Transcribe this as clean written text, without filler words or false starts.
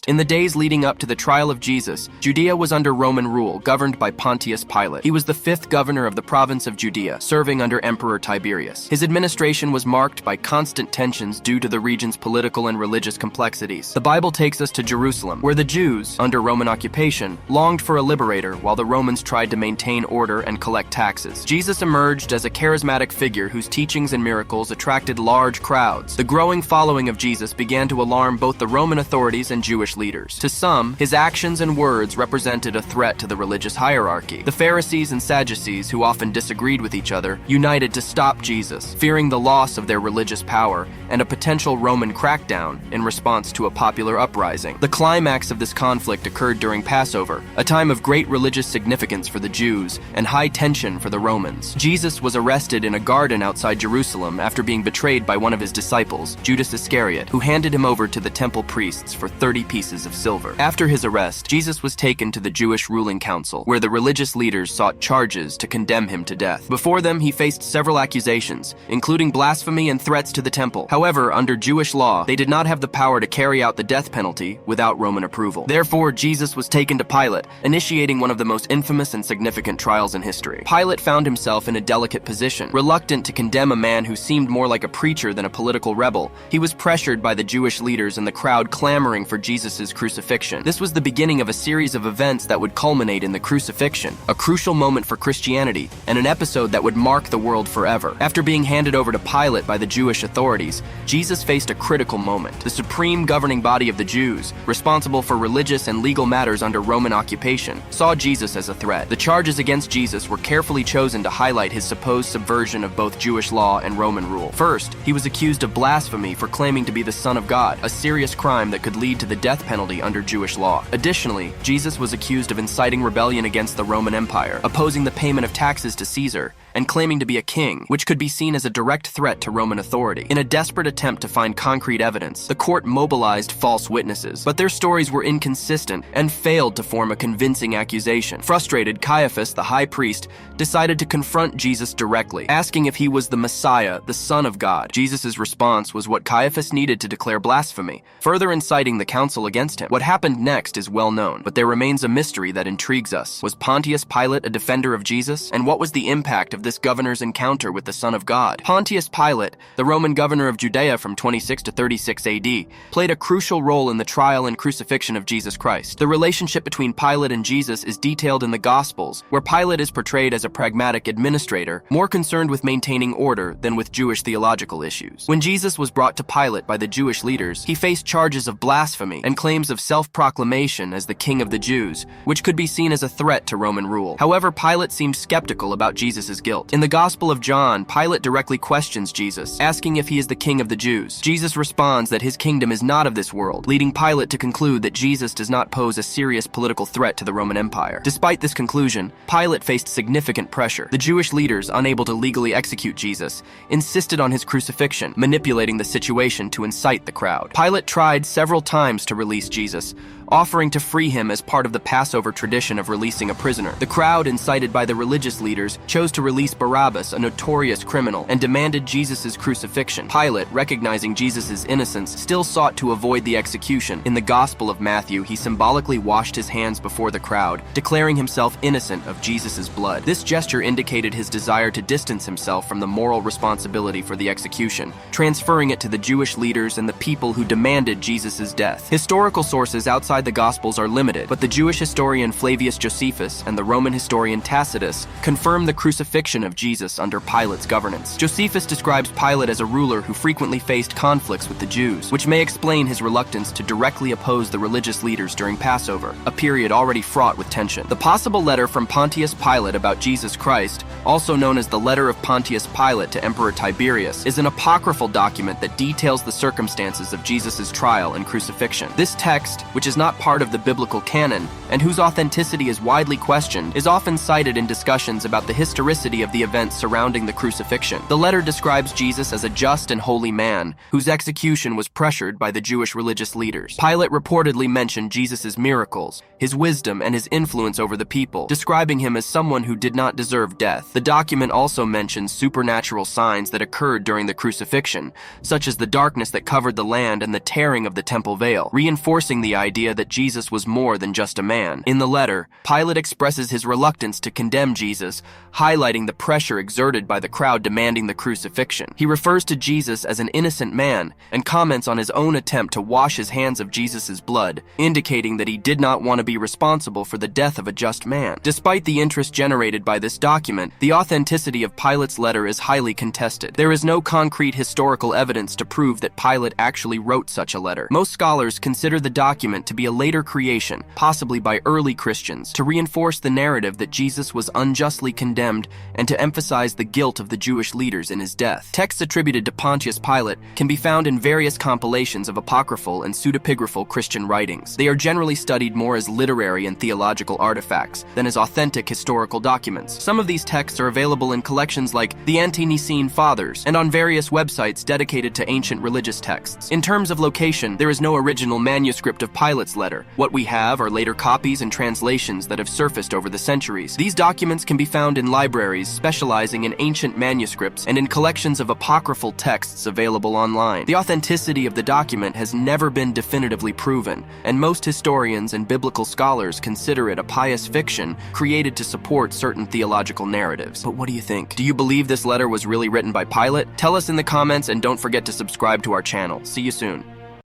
In the days leading up to the trial of Jesus, Judea was under Roman rule, governed by Pontius Pilate. He was the 5th governor of the province of Judea, serving under Emperor Tiberius. His administration was marked by constant tensions due to the region's political and religious complexities. The Bible takes us to Jerusalem, where the Jews, under Roman occupation, longed for a liberator while the Romans tried to maintain order and collect taxes. Jesus emerged as a charismatic figure whose teachings and miracles attracted large crowds. The growing following of Jesus began to alarm both the Roman authorities and Jewish leaders. To some, his actions and words represented a threat to the religious hierarchy. The Pharisees and Sadducees, who often disagreed with each other, united to stop Jesus, fearing the loss of their religious power and a potential Roman crackdown in response to a popular uprising. The climax of this conflict occurred during Passover, a time of great religious significance for the Jews and high tension for the Romans. Jesus was arrested in a garden outside Jerusalem after being betrayed by one of his disciples, Judas Iscariot, who handed him over to the temple priests for 30 pieces of silver. After his arrest, Jesus was taken to the Jewish ruling council, where the religious leaders sought charges to condemn him to death. Before them, he faced several accusations, including blasphemy and threats to the temple. However, under Jewish law, they did not have the power to carry out the death penalty without Roman approval. Therefore, Jesus was taken to Pilate, initiating one of the most infamous and significant trials in history. Pilate found himself in a delicate position. Reluctant to condemn a man who seemed more like a preacher than a political rebel, he was pressured by the Jewish leaders and the crowd clamoring for Jesus' crucifixion. This was the beginning of a series of events that would culminate in the crucifixion, a crucial moment for Christianity and an episode that would mark the world forever. After being handed over to Pilate by the Jewish authorities, Jesus faced a critical moment. The supreme governing body of the Jews, responsible for religious and legal matters under Roman occupation, saw Jesus as a threat. The charges against Jesus were carefully chosen to highlight his supposed subversion of both Jewish law and Roman rule. First, he was accused of blasphemy for claiming to be the Son of God, a serious crime that could lead to the death penalty under Jewish law. Additionally, Jesus was accused of inciting rebellion against the Roman Empire, opposing the payment of taxes to Caesar, and claiming to be a king, which could be seen as a direct threat to Roman authority. In a desperate attempt to find concrete evidence, the court mobilized false witnesses, but their stories were inconsistent and failed to form a convincing accusation. Frustrated, Caiaphas, the high priest, decided to confront Jesus directly, asking if he was the Messiah, the Son of God. Jesus' response was what Caiaphas needed to declare blasphemy, further inciting the council against him. What happened next is well known, but there remains a mystery that intrigues us. Was Pontius Pilate a defender of Jesus? And what was the impact of this governor's encounter with the Son of God? Pontius Pilate, the Roman governor of Judea from 26 to 36 AD, played a crucial role in the trial and crucifixion of Jesus Christ. The relationship between Pilate and Jesus is detailed in the Gospels, where Pilate is portrayed as a pragmatic administrator, more concerned with maintaining order than with Jewish theological issues. When Jesus was brought to Pilate by the Jewish leaders, he faced charges of blasphemy and claims of self-proclamation as the King of the Jews, which could be seen as a threat to Roman rule. However, Pilate seemed skeptical about Jesus' guilt. In the Gospel of John, Pilate directly questions Jesus, asking if he is the King of the Jews. Jesus responds that his kingdom is not of this world, leading Pilate to conclude that Jesus does not pose a serious political threat to the Roman Empire. Despite this conclusion, Pilate faced significant pressure. The Jewish leaders, unable to legally execute Jesus, insisted on his crucifixion, manipulating the situation to incite the crowd. Pilate tried several times to release Jesus, offering to free him as part of the Passover tradition of releasing a prisoner. The crowd, incited by the religious leaders, chose to release Barabbas, a notorious criminal, and demanded Jesus' crucifixion. Pilate, recognizing Jesus' innocence, still sought to avoid the execution. In the Gospel of Matthew, he symbolically washed his hands before the crowd, declaring himself innocent of Jesus' blood. This gesture indicated his desire to distance himself from the moral responsibility for the execution, transferring it to the Jewish leaders and the people who demanded Jesus' death. Historical sources outside the Gospels are limited, but the Jewish historian Flavius Josephus and the Roman historian Tacitus confirm the crucifixion of Jesus under Pilate's governance. Josephus describes Pilate as a ruler who frequently faced conflicts with the Jews, which may explain his reluctance to directly oppose the religious leaders during Passover, a period already fraught with tension. The possible letter from Pontius Pilate about Jesus Christ, also known as the Letter of Pontius Pilate to Emperor Tiberius, is an apocryphal document that details the circumstances of Jesus' trial and crucifixion. This text, which is not part of the biblical canon and whose authenticity is widely questioned, is often cited in discussions about the historicity of the events surrounding the crucifixion. The letter describes Jesus as a just and holy man whose execution was pressured by the Jewish religious leaders. Pilate reportedly mentioned Jesus' miracles, his wisdom, and his influence over the people, describing him as someone who did not deserve death. The document also mentions supernatural signs that occurred during the crucifixion, such as the darkness that covered the land and the tearing of the temple veil, reinforcing the idea that Jesus was more than just a man. In the letter, Pilate expresses his reluctance to condemn Jesus, highlighting the pressure exerted by the crowd demanding the crucifixion. He refers to Jesus as an innocent man and comments on his own attempt to wash his hands of Jesus' blood, indicating that he did not want to be responsible for the death of a just man. Despite the interest generated by this document, the authenticity of Pilate's letter is highly contested. There is no concrete historical evidence to prove that Pilate actually wrote such a letter. Most scholars consider the document to be a later creation, possibly by early Christians, to reinforce the narrative that Jesus was unjustly condemned and to emphasize the guilt of the Jewish leaders in his death. Texts attributed to Pontius Pilate can be found in various compilations of apocryphal and pseudepigraphal Christian writings. They are generally studied more as literary and theological artifacts than as authentic historical documents. Some of these texts are available in collections like the Ante-Nicene Fathers and on various websites dedicated to ancient religious texts. In terms of location, there is no original manuscript of Pilate's letter. What we have are later copies and translations that have surfaced over the centuries. These documents can be found in libraries specializing in ancient manuscripts and in collections of apocryphal texts available online. The authenticity of the document has never been definitively proven, and most historians and biblical scholars consider it a pious fiction created to support certain theological narratives. But what do you think? Do you believe this letter was really written by Pilate? Tell us in the comments and don't forget to subscribe to our channel. See you soon.